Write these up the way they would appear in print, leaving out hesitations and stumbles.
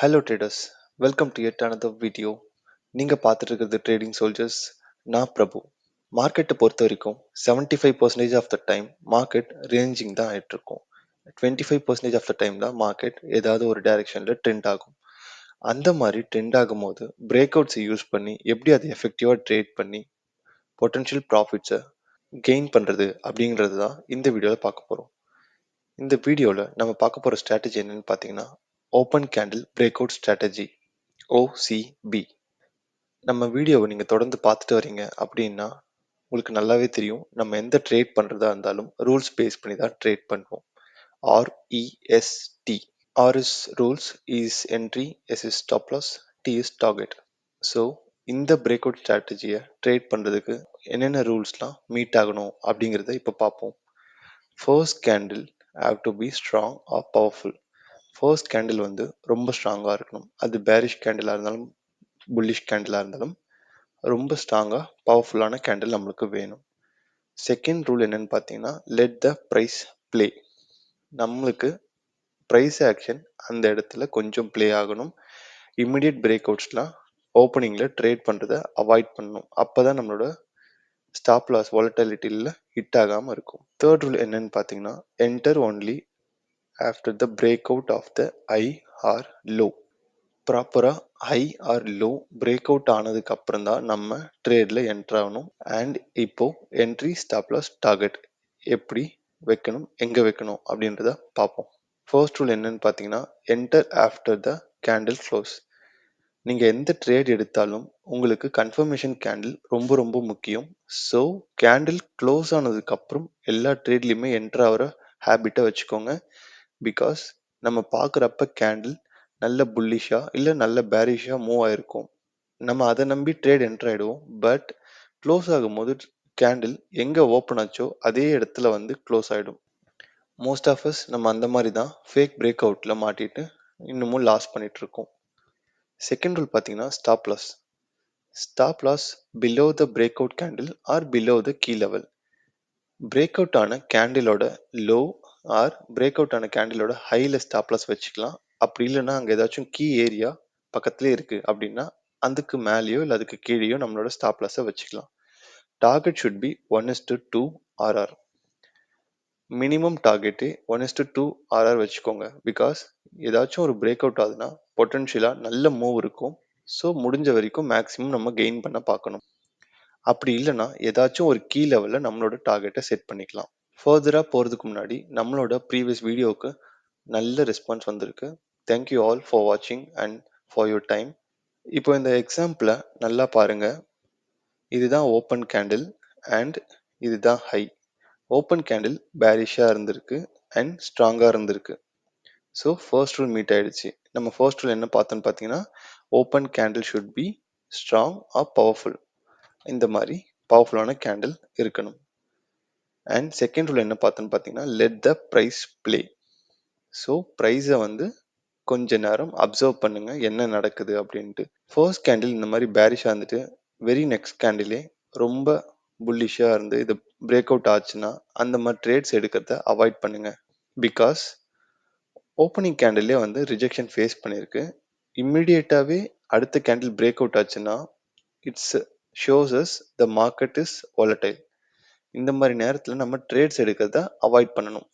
Hello traders, welcome to yet another video. நீங்கள் பார்த்துட்டு இருக்கிறது ட்ரேடிங் சோல்ஜர்ஸ். நான் பிரபு. மார்க்கெட்டை பொறுத்த வரைக்கும் 75% of the time market ranging தான் ஆகிட்டு இருக்கும். 25% ஆஃப் த டைம் தான் மார்க்கெட் ஏதாவது ஒரு டைரெக்ஷனில் ட்ரெண்ட் ஆகும். அந்த மாதிரி ட்ரெண்ட் ஆகும்போது பிரேக் அவுட்ஸை யூஸ் பண்ணி எப்படி அதை எஃபெக்டிவாக ட்ரேட் பண்ணி பொட்டன்ஷியல் ப்ராஃபிட்ஸை கெயின் பண்ணுறது அப்படிங்கிறது தான் இந்த வீடியோவில் பார்க்க போகிறோம். இந்த வீடியோவில் நம்ம பார்க்க போகிற ஸ்ட்ராட்டஜி என்னன்னு பார்த்தீங்கன்னா, open candle break out strategy, OCB. நம்ம வீடியோவை நீங்கள் தொடர்ந்து பார்த்துட்டு வரீங்க அப்படின்னா உங்களுக்கு நல்லாவே தெரியும், நம்ம எந்த ட்ரேட் பண்ணுறதா இருந்தாலும் ரூல்ஸ் பேஸ் பண்ணி தான் ட்ரேட் பண்ணுவோம். REST. R is rules, E is entry, S is stop loss, T is target. So இந்த பிரேக் அவுட் ஸ்ட்ராட்டஜியை ட்ரேட் பண்ணுறதுக்கு என்னென்ன ரூல்ஸ்லாம் மீட் ஆகணும் அப்படிங்கிறத இப்போ பார்ப்போம். First candle have to be strong or powerful. First candle வந்து ரொம்ப ஸ்ட்ராங்காக இருக்கணும். அது பேரிஷ் கேண்டிலாக இருந்தாலும் புல்லிஷ் கேண்டிலாக இருந்தாலும் ரொம்ப ஸ்ட்ராங்காக பவர்ஃபுல்லான கேண்டில் நம்மளுக்கு வேணும். செகண்ட் ரூல் என்னன்னு பார்த்தீங்கன்னா, லெட் த ப்ரைஸ் ப்ளே. நம்மளுக்கு ப்ரைஸ் ஆக்ஷன் அந்த இடத்துல கொஞ்சம் ப்ளே ஆகணும். இம்மிடியட் பிரேக் அவுட்ஸ்லாம் ஓப்பனிங்கில் ட்ரேட் பண்ணுறதை அவாய்ட் பண்ணணும். அப்போ தான் நம்மளோட ஸ்டாப் லாஸ் வாலட்டிலிட்டியில் ஹிட் ஆகாமல் இருக்கும். தேர்ட் ரூல் என்னன்னு பார்த்தீங்கன்னா, enter only after the break out of the high or low. ப்ராப்பராக high or low break out ஆனதுக்கு அப்புறம் தான் நம்ம ட்ரேடில் என்டர் ஆகணும். அண்ட் இப்போ என்ட்ரி, ஸ்டாப் லாஸ், டார்கெட் எப்படி வைக்கணும், எங்கே வைக்கணும் அப்படின்றத பார்ப்போம். ஃபர்ஸ்ட் ரூல் என்னன்னு பார்த்தீங்கன்னா, enter after the candle close. நீங்கள் எந்த ட்ரேட் எடுத்தாலும் உங்களுக்கு கன்ஃபர்மேஷன் கேண்டில் ரொம்ப ரொம்ப முக்கியம். ஸோ கேண்டில் க்ளோஸ் ஆனதுக்கப்புறம் எல்லா ட்ரேட்லேயுமே என்டர் ஆகிற ஹேபிட்டை வச்சுக்கோங்க. பிகாஸ் நம்ம பார்க்குறப்ப கேண்டில் நல்ல புல்லிஷாக இல்லை நல்ல பேரிஷாக மூவ் ஆகிருக்கும். நம்ம அதை நம்பி ட்ரேட் என்டர் ஆகிடுவோம். பட் க்ளோஸ் ஆகும்போது கேண்டில் எங்கே ஓப்பன் ஆச்சோ அதே இடத்துல வந்து க்ளோஸ் ஆகிடும். மோஸ்ட் ஆஃப் அஸ் நம்ம அந்த மாதிரி தான் ஃபேக் பிரேக் அவுட்டில் மாட்டிட்டு இன்னமும் லாஸ் பண்ணிகிட்ருக்கோம். செகண்ட் ரூல் பார்த்தீங்கன்னா, stop loss. Stop loss below the break out candle or below the key level. Breakout ஆன கேண்டிலோட லோ ஆர் பிரேக் அவுட் ஆன கேண்டிலோட ஹையில் ஸ்டாப் லாஸ் வச்சுக்கலாம். அப்படி இல்லைன்னா அங்கே ஏதாச்சும் கீ ஏரியா பக்கத்துலேயே இருக்குது அப்படின்னா அதுக்கு மேலேயோ இல்லை அதுக்கு கீழேயோ நம்மளோட ஸ்டாப் லாஸை வச்சுக்கலாம். Target should be 1:2 RR. Minimum target 1:2 RR வச்சுக்கோங்க. பிகாஸ் ஏதாச்சும் ஒரு பிரேக் அவுட் ஆகுதுன்னா பொட்டன்ஷியலாக நல்ல மூவ் இருக்கும். ஸோ முடிஞ்ச வரைக்கும் மேக்ஸிமம் நம்ம கெயின் பண்ண பார்க்கணும். அப்படி இல்லைன்னா ஏதாச்சும் ஒரு கீ லெவலில் நம்மளோட டார்கெட்டை செட் பண்ணிக்கலாம். ஃபர்தராக போகிறதுக்கு முன்னாடி நம்மளோட ப்ரீவியஸ் வீடியோவுக்கு நல்ல ரெஸ்பான்ஸ் வந்திருக்கு. தேங்க்யூ ஆல் ஃபார் வாட்சிங் அண்ட் ஃபார் யுவர் டைம். இப்போ இந்த எக்ஸாம்பிளை நல்லா பாருங்கள். இதுதான் ஓப்பன் கேண்டில் அண்ட் இதுதான் ஹை. ஓப்பன் கேண்டில் பேரிஷாக இருந்திருக்கு அண்ட் ஸ்ட்ராங்காக இருந்திருக்கு. ஸோ ஃபர்ஸ்ட் ரூல் மீட் ஆகிடுச்சு. நம்ம ஃபர்ஸ்ட் ரூல் என்ன பார்த்தோன்னு பார்த்தீங்கன்னா, open candle should be strong or powerful. இந்த மாதிரி பவர்ஃபுல்லான கேண்டில் இருக்கணும். அண்ட் செகண்ட் ரூல் என்ன பார்த்தோன்னு பார்த்தீங்கன்னா, let the price play. So ப்ரைஸை வந்து கொஞ்ச நேரம் அப்சர்வ் பண்ணுங்க என்ன நடக்குது அப்படின்ட்டு. ஃபர்ஸ்ட் கேண்டில் இந்த மாதிரி பேரிஷாக இருந்துட்டு வெரி நெக்ஸ்ட் கேண்டிலே ரொம்ப புல்லிஷாக இருந்து இது பிரேக் அவுட் ஆச்சுன்னா அந்த மாதிரி ட்ரேட்ஸ் எடுக்கிறத அவாய்ட் பண்ணுங்க. பிகாஸ் ஓப்பனிங் கேண்டிலே வந்து ரிஜெக்ஷன் ஃபேஸ் பண்ணியிருக்கு. இம்மிடியேட்டாகவே அடுத்த கேண்டில் பிரேக் அவுட் ஆச்சுன்னா it's shows as the market is volatile. இந்த மாதிரி நேரத்தில் நம்ம ட்ரேட்ஸ் எடுக்கிறத அவாய்ட் பண்ணணும்.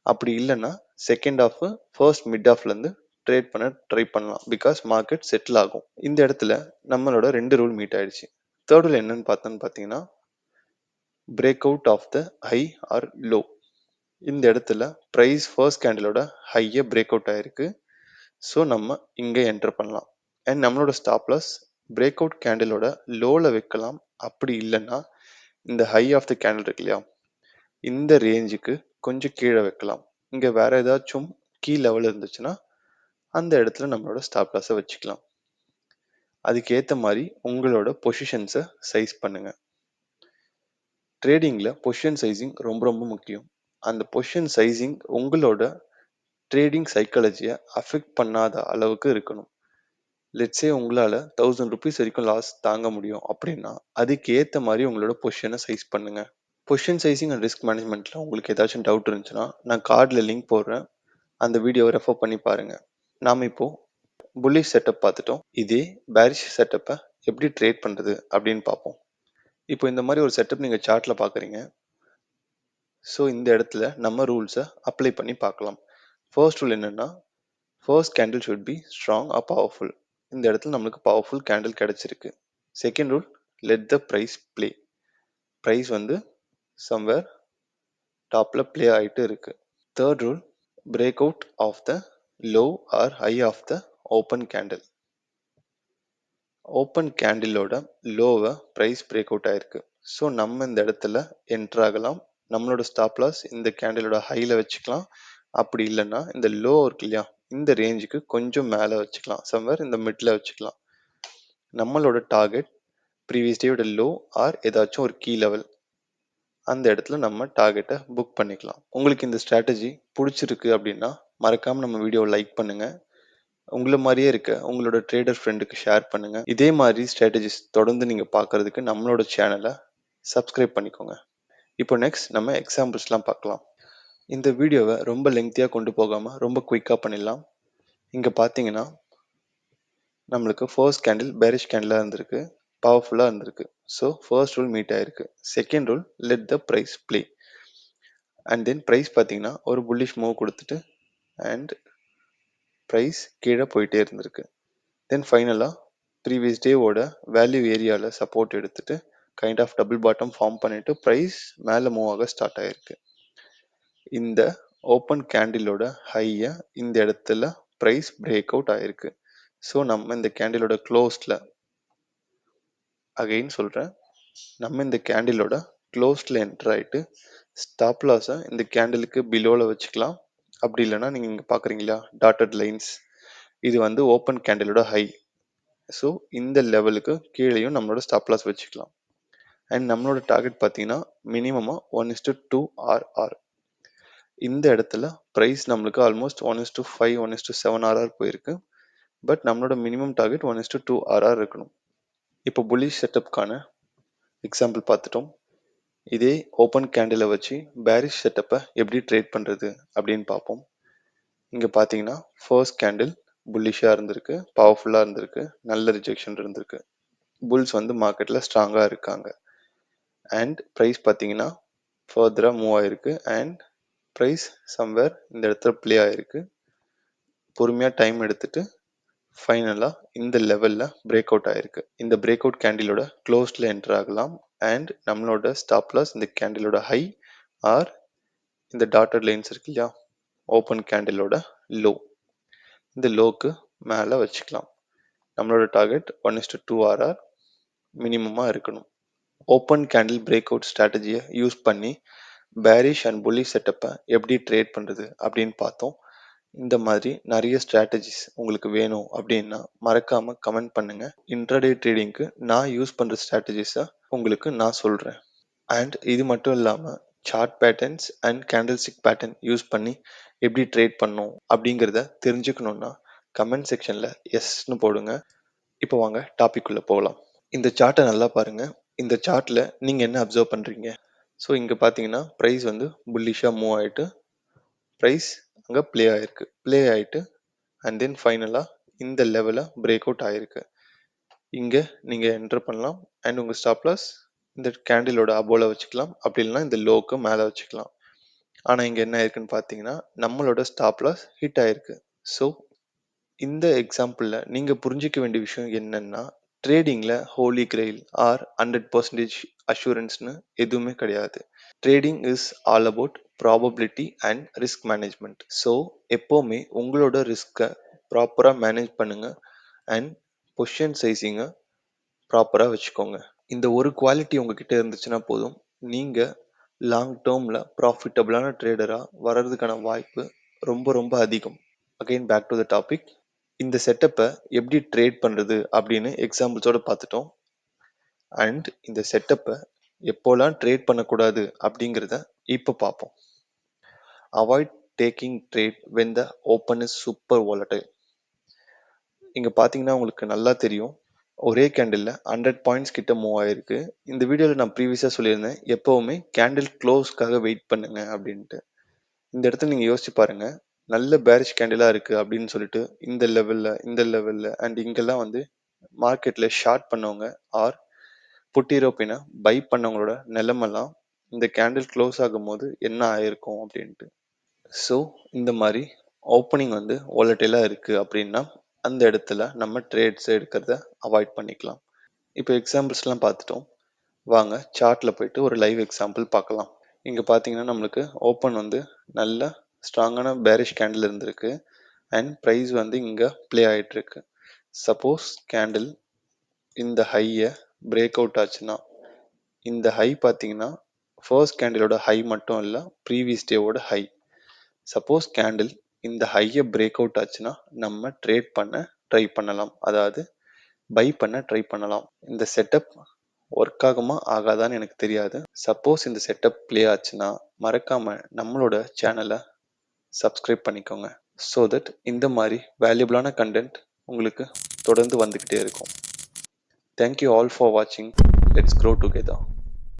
அப்படி இல்லைன்னா செகண்ட் ஹாஃப் ஃபர்ஸ்ட் மிட் ஹாஃப்லேருந்து ட்ரேட் பண்ண ட்ரை பண்ணலாம். பிகாஸ் மார்க்கெட் செட்டில் ஆகும். இந்த இடத்துல நம்மளோட 2 ரூல் மீட் ஆயிடுச்சு. தேர்ட் ரூல் என்னன்னு பார்த்தீங்கன்னா, break out of the high or low. இந்த இடத்துல ப்ரைஸ் ஃபர்ஸ்ட் கேண்டிலோட ஹையை பிரேக் அவுட் ஆயிருக்கு. ஸோ நம்ம இங்கே என்டர் பண்ணலாம். அண்ட் நம்மளோட ஸ்டாப் லாஸ் பிரேக் அவுட் கேண்டிலோட லோவில் வைக்கலாம். அப்படி இல்லைன்னா இந்த ஹை ஆஃப் த கேண்டில் இருக்கு இல்லையா, இந்த ரேஞ்சுக்கு கொஞ்சம் கீழே வைக்கலாம். இங்கே வேற ஏதாச்சும் கீ லெவல் இருந்துச்சுன்னா அந்த இடத்துல நம்மளோட ஸ்டாப் லாஸை வச்சுக்கலாம். அதுக்கேற்ற மாதிரி உங்களோட பொசிஷன்ஸை சைஸ் பண்ணுங்கள். ட்ரேடிங்கில் பொசிஷன் சைஸிங் ரொம்ப ரொம்ப முக்கியம். அந்த பொசிஷன் சைஸிங் உங்களோட ட்ரேடிங் சைக்காலஜியை அஃபெக்ட் பண்ணாத அளவுக்கு இருக்கணும். லெட்ஸே உங்களால் 1000 rupees வரைக்கும் லாஸ் தாங்க முடியும் அப்படின்னா அதுக்கு ஏற்ற மாதிரி உங்களோட பொசிஷனை சைஸ் பண்ணுங்கள். பொசிஷன் சைஸிங் அண்ட் ரிஸ்க் மேனேஜ்மெண்ட்டில் உங்களுக்கு ஏதாச்சும் டவுட் இருந்துச்சுன்னா நான் கார்டில் லிங்க் போடுறேன். அந்த வீடியோவை ரெஃபர் பண்ணி பாருங்கள். நாம் இப்போது புல்லிஷ் செட்டப் பார்த்துட்டோம். இதே பேரிஷ் செட்டப்பை எப்படி ட்ரேட் பண்ணுறது அப்படின்னு பார்ப்போம். இப்போ இந்த மாதிரி ஒரு செட்டப் நீங்கள் சார்ட்டில் பார்க்குறீங்க. ஸோ இந்த இடத்துல நம்ம ரூல்ஸை அப்ளை பண்ணி பார்க்கலாம். ஃபர்ஸ்ட் ரூல் என்னென்னா, first candle should be strong or powerful. இந்த இடத்துல நம்மளுக்கு பவர்ஃபுல் கேண்டில் கிடச்சிருக்கு. Second rule, let the price play. Price வந்து சம்வேர் டாப்பில் ப்ளே ஆகிட்டு இருக்கு. Third rule, break out of the low or high of the open candle. Open கேண்டிலோட லோவை ப்ரைஸ் பிரேக் அவுட் ஆயிருக்கு. ஸோ நம்ம இந்த இடத்துல என்ட்ரு ஆகலாம். நம்மளோட ஸ்டாப் லாஸ் இந்த கேண்டிலோட ஹையில் வச்சுக்கலாம். அப்படி இல்லைன்னா இந்த லோ இருக்கு இல்லையா, இந்த ரேஞ்சுக்கு கொஞ்சம் மேலே வச்சுக்கலாம். சம்வேர் இந்த மிடில் வச்சுக்கலாம். நம்மளோட டார்கெட் ப்ரீவியஸ் டேயோட லோ ஆர் ஏதாச்சும் ஒரு கீ லெவல், அந்த இடத்துல நம்ம டார்கெட்டை புக் பண்ணிக்கலாம். உங்களுக்கு இந்த ஸ்ட்ராட்டஜி பிடிச்சிருக்கு அப்படின்னா மறக்காமல் நம்ம வீடியோவை லைக் பண்ணுங்கள். உங்களை மாதிரியே இருக்க உங்களோட ட்ரேடர் ஃப்ரெண்டுக்கு ஷேர் பண்ணுங்கள். இதே மாதிரி ஸ்ட்ராட்டஜிஸ் தொடர்ந்து நீங்கள் பார்க்குறதுக்கு நம்மளோட சேனலை சப்ஸ்கிரைப் பண்ணிக்கோங்க. இப்போ நெக்ஸ்ட் நம்ம எக்ஸாம்பிள்ஸ்லாம் பார்க்கலாம். இந்த வீடியோவை ரொம்ப லெங்க்த்தியாக கொண்டு போகாமல் ரொம்ப குயிக்காக பண்ணிடலாம். இங்கே பார்த்தீங்கன்னா நம்மளுக்கு ஃபர்ஸ்ட் கேண்டில் பேரிஷ் கேண்டிலாக இருந்திருக்கு, பவர்ஃபுல்லாக இருந்திருக்கு. ஸோ ஃபர்ஸ்ட் ரூல் மீட் ஆயிருக்கு. Second rule, let the price play. And then price பார்த்தீங்கன்னா ஒரு புல்லிஷ் மூவ் கொடுத்துட்டு அண்ட் ப்ரைஸ் கீழே போயிட்டே இருந்திருக்கு. தென் ஃபைனலாக ப்ரீவியஸ் டேவோட வேல்யூ ஏரியாவில் சப்போர்ட் எடுத்துட்டு kind of double bottom form பண்ணிட்டு ப்ரைஸ் மேலே மூவ் ஆக ஸ்டார்ட் ஆயிருக்கு. இந்த ஓப்பன் கேண்டிலோட ஹையை இந்த இடத்துல ப்ரைஸ் பிரேக் அவுட் ஆயிருக்கு. ஸோ நம்ம இந்த கேண்டிலோட க்ளோஸில், அகைன் சொல்கிறேன், நம்ம இந்த கேண்டிலோட க்ளோஸில் என்டர் ஆகிட்டு ஸ்டாப் லாஸை இந்த கேண்டிலுக்கு பிலோவில் வச்சுக்கலாம். அப்படி இல்லைன்னா நீங்கள் இங்கே பார்க்குறீங்களா டாட்டட் லைன்ஸ், இது வந்து ஓப்பன் கேண்டிலோட ஹை. ஸோ இந்த லெவலுக்கு கீழேயும் நம்மளோட ஸ்டாப் லாஸ் வச்சுக்கலாம். அண்ட் நம்மளோட டார்கெட் பார்த்தீங்கன்னா மினிமமாக 1:2 RR. இந்த இடத்துல ப்ரைஸ் நம்மளுக்கு ஆல்மோஸ்ட் 1:5 1:7 RR போயிருக்கு. பட் நம்மளோட மினிமம் டார்கெட் 1:2 RR இருக்கணும். இப்போ புல்லிஷ் செட்டப்கான எக்ஸாம்பிள் பார்த்துட்டோம். இதே ஓப்பன் கேண்டிலை வச்சு பேரிஷ் செட்டப்பை எப்படி ட்ரேட் பண்ணுறது அப்படின்னு பார்ப்போம். இங்கே பார்த்தீங்கன்னா ஃபர்ஸ்ட் கேண்டில் புல்லிஷாக இருந்திருக்கு, பவர்ஃபுல்லாக இருந்திருக்கு, நல்ல ரிஜெக்ஷன் இருந்திருக்கு. புல்ஸ் வந்து மார்க்கெட்டில் ஸ்ட்ராங்காக இருக்காங்க. அண்ட் ப்ரைஸ் பார்த்தீங்கன்னா ஃபர்தராக மூவ் ஆகிருக்கு அண்ட் ப்ரைஸ் சம்வேர் இந்த இடத்துல ப்ளே ஆகிருக்கு. பொறுமையாக டைம் எடுத்துட்டு ஃபைனலாக இந்த லெவலில் பிரேக் அவுட் ஆகிருக்கு. இந்த பிரேக் அவுட் கேண்டிலோட க்ளோஸில் என்டர் ஆகலாம். அண்ட் நம்மளோட ஸ்டாப் லாஸ் இந்த கேண்டிலோட ஹை ஆர் இந்த டாட்டட் லைன்ஸ் இருக்கு இல்லையா, ஓப்பன் கேண்டிலோட லோ, இந்த லோக்கு மேலே வச்சுக்கலாம். நம்மளோட டார்கெட் 1:2 RR மினிமமாக இருக்கணும். ஓப்பன் கேண்டில் பிரேக் அவுட் ஸ்ட்ராட்டஜியை யூஸ் பண்ணி பேரிஷ் அண்ட் புல்லிஷ் செட்டப்பை எப்படி ட்ரேட் பண்ணுறது அப்படின்னு பார்த்தோம். இந்த மாதிரி நிறைய ஸ்ட்ராட்டஜிஸ் உங்களுக்கு வேணும் அப்படின்னா மறக்காமல் கமெண்ட் பண்ணுங்கள். இன்ட்ராடே ட்ரேடிங்க்கு நான் யூஸ் பண்ணுற ஸ்ட்ராட்டஜிஸை உங்களுக்கு நான் சொல்கிறேன். அண்ட் இது மட்டும் இல்லாமல் chart patterns and candlestick pattern use பண்ணி எப்படி ட்ரேட் பண்ணணும் அப்படிங்கிறத தெரிஞ்சுக்கணுன்னா கமெண்ட் செக்ஷனில் எஸ்ன்னு போடுங்க. இப்போ வாங்க டாபிக் உள்ள போகலாம். இந்த சார்ட்டை நல்லா பாருங்கள். இந்த சார்ட்டில் நீங்கள் என்ன அப்சர்வ் பண்ணுறீங்க? ஸோ இங்கே பார்த்தீங்கன்னா ப்ரைஸ் வந்து புல்லிஷாக மூவ் ஆகிட்டு ப்ரைஸ் அங்கே ப்ளே ஆகிட்டு அண்ட் தென் ஃபைனலாக இந்த லெவலை பிரேக் அவுட் ஆகிருக்கு. இங்கே நீங்கள் என்டர் பண்ணலாம் அண்ட் உங்கள் ஸ்டாப் லாஸ் இந்த கேண்டிலோட அபோவில் வச்சுக்கலாம். அப்படி இல்லைனா இந்த லோக்கு மேலே வச்சுக்கலாம். ஆனால் இங்கே என்ன ஆயிருக்குன்னு பார்த்தீங்கன்னா நம்மளோட ஸ்டாப் லாஸ் ஹிட் ஆகிருக்கு. ஸோ இந்த எக்ஸாம்பிளில் நீங்கள் புரிஞ்சிக்க வேண்டிய விஷயம் என்னென்னா, ட்ரேடிங்கில் ஹோலி கிரெயில் ஆர் 100% அஷூரன்ஸ்னு எதுவுமே கிடையாது. Trading is all about probability and risk management. So எப்போவுமே உங்களோட ரிஸ்க்கை ப்ராப்பராக மேனேஜ் பண்ணுங்கள் அண்ட் பொசிஷன் சைஸிங்கை ப்ராப்பராக வச்சுக்கோங்க. இந்த ஒரு குவாலிட்டி உங்ககிட்ட இருந்துச்சுன்னா போதும், நீங்கள் லாங் டேர்மில் ப்ராஃபிட்டபிளான ட்ரேடராக வர்றதுக்கான வாய்ப்பு ரொம்ப ரொம்ப அதிகம். Again back to the topic. இந்த செட்டப்பை எப்படி ட்ரேட் பண்ணுறது அப்படின்னு எக்ஸாம்பிள்ஸோடு பார்த்துட்டோம். அண்ட் இந்த செட்டப்பை எப்போலாம் ட்ரேட் பண்ணக்கூடாது அப்படிங்கிறத இப்போ பார்ப்போம். Avoid taking trade when the open is super volatile. இங்கே பார்த்தீங்கன்னா உங்களுக்கு நல்லா தெரியும், ஒரே கேண்டிலில் 100 பாயிண்ட்ஸ் கிட்ட மூவ் ஆகிருக்கு. இந்த வீடியோவில் நான் ப்ரீவியஸாக சொல்லியிருந்தேன் எப்போவுமே கேண்டில் க்ளோஸ்க்காக வெயிட் பண்ணுங்க அப்படின்ட்டு. இந்த இடத்துல நீங்கள் யோசிச்சு பாருங்கள், நல்ல பேரிஷ் கேண்டிலா இருக்கு அப்படின்னு சொல்லிட்டு இந்த லெவல்ல அண்ட் இங்கெல்லாம் வந்து மார்க்கெட்ல ஷார்ட் பண்ணவங்க ஆர் புட்டிரோப்பின பை பண்ணவங்களோட நிலைமெல்லாம் இந்த கேண்டில் க்ளோஸ் ஆகும்போது என்ன ஆயிருக்கும் அப்படின்ட்டு. ஸோ இந்த மாதிரி ஓப்பனிங் வந்து வாலட்டைலாக இருக்குது அப்படின்னா அந்த இடத்துல நம்ம ட்ரேட்ஸ் எடுக்கிறத அவாய்ட் பண்ணிக்கலாம். இப்போ எக்ஸாம்பிள்ஸ்லாம் பார்த்துட்டோம். வாங்க சார்ட்டில் போயிட்டு ஒரு லைவ் எக்ஸாம்பிள் பார்க்கலாம். இங்கே பார்த்தீங்கன்னா நம்மளுக்கு ஓப்பன் வந்து நல்ல ஸ்ட்ராங்கான பேரிஷ் கேண்டில் இருந்திருக்கு அண்ட் ப்ரைஸ் வந்து இங்கே ப்ளே ஆகிட்டுருக்கு. சப்போஸ் கேண்டில் இந்த ஹையை பிரேக் அவுட் ஆச்சுன்னா, இந்த ஹை பார்த்தீங்கன்னா ஃபர்ஸ்ட் கேண்டிலோட ஹை மட்டும் இல்லை, ப்ரீவியஸ் டேவோட ஹை. சப்போஸ் கேண்டில் இந்த ஹையை பிரேக் அவுட் ஆச்சுன்னா நம்ம ட்ரேட் பண்ண ட்ரை பண்ணலாம், அதாவது பை பண்ண ட்ரை பண்ணலாம். இந்த செட்டப் ஒர்க் ஆகுமா ஆகாதான்னு எனக்கு தெரியாது. சப்போஸ் இந்த செட்டப் ப்ளே ஆச்சுன்னா மறக்காம நம்மளோட சேனலை சப்ஸ்கிரைப் பண்ணிக்கோங்க. ஸோ தட் இந்த மாதிரி வேல்யூபிளான கண்டென்ட் உங்களுக்கு தொடர்ந்து வந்துக்கிட்டே இருக்கும். தேங்க்யூ ஆல் ஃபார் வாட்சிங். Let's grow together.